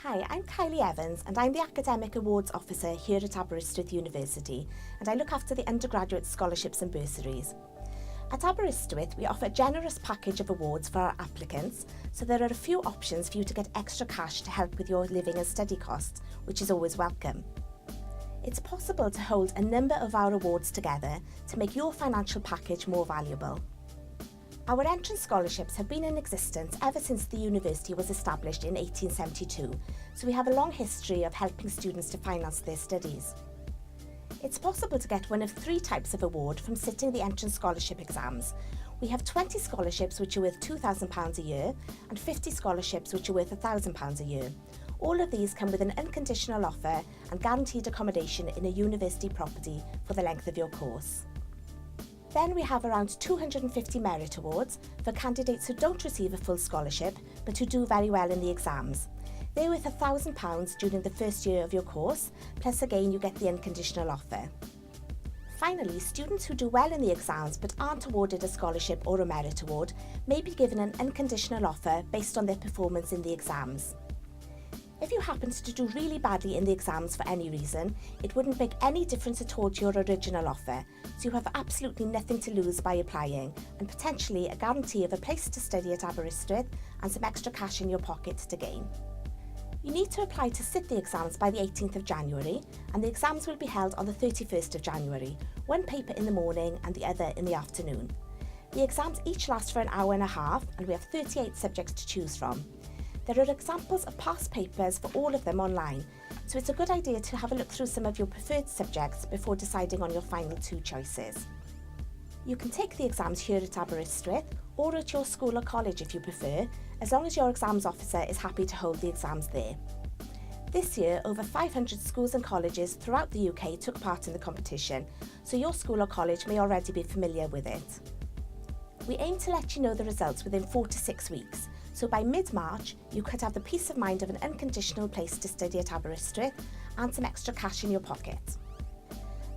Hi, I'm Kylie Evans and I'm the Academic Awards Officer here at Aberystwyth University, and I look after the undergraduate scholarships and bursaries. At Aberystwyth, we offer a generous package of awards for our applicants, so there are a few options for you to get extra cash to help with your living and study costs, which is always welcome. It's possible to hold a number of our awards together to make your financial package more valuable. Our entrance scholarships have been in existence ever since the university was established in 1872, so we have a long history of helping students to finance their studies. It's possible to get one of three types of award from sitting the entrance scholarship exams. We have 20 scholarships which are worth £2,000 a year and 50 scholarships which are worth £1,000 a year. All of these come with an unconditional offer and guaranteed accommodation in a university property for the length of your course. Then we have around 250 merit awards for candidates who don't receive a full scholarship but who do very well in the exams. They're worth £1,000 during the first year of your course, plus again you get the unconditional offer. Finally, students who do well in the exams but aren't awarded a scholarship or a merit award may be given an unconditional offer based on their performance in the exams. If you happened to do really badly in the exams for any reason, it wouldn't make any difference at all to your original offer, so you have absolutely nothing to lose by applying, and potentially a guarantee of a place to study at Aberystwyth and some extra cash in your pocket to gain. You need to apply to sit the exams by the 18th of January, and the exams will be held on the 31st of January, one paper in the morning and the other in the afternoon. The exams each last for an hour and a half, and we have 38 subjects to choose from. There are examples of past papers for all of them online, so it's a good idea to have a look through some of your preferred subjects before deciding on your final two choices. You can take the exams here at Aberystwyth or at your school or college if you prefer, as long as your exams officer is happy to hold the exams there. This year, over 500 schools and colleges throughout the UK took part in the competition, so your school or college may already be familiar with it. We aim to let you know the results within 4 to 6 weeks, so by mid-March you could have the peace of mind of an unconditional place to study at Aberystwyth and some extra cash in your pocket.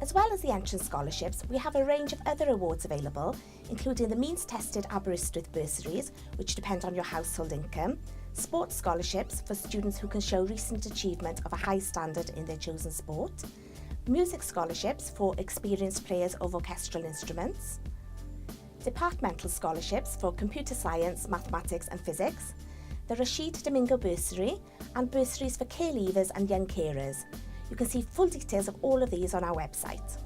As well as the entrance scholarships, we have a range of other awards available, including the means-tested Aberystwyth bursaries, which depend on your household income, sports scholarships for students who can show recent achievement of a high standard in their chosen sport, music scholarships for experienced players of orchestral instruments, departmental scholarships for computer science, mathematics and physics, the Rashid Domingo bursary, and bursaries for care leavers and young carers. You can see full details of all of these on our website.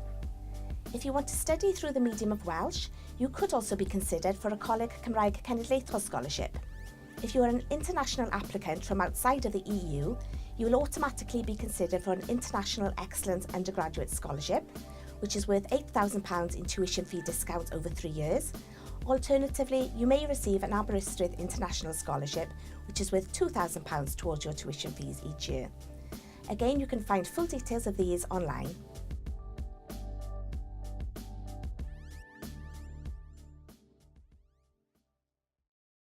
If you want to study through the medium of Welsh, you could also be considered for a Coleg Cymraeg Cenedlaethol scholarship. If you are an international applicant from outside of the EU, you will automatically be considered for an International Excellence Undergraduate Scholarship, which is worth £8,000 in tuition fee discount over 3 years. Alternatively, you may receive an Aberystwyth International Scholarship, which is worth £2,000 towards your tuition fees each year. Again, you can find full details of these online.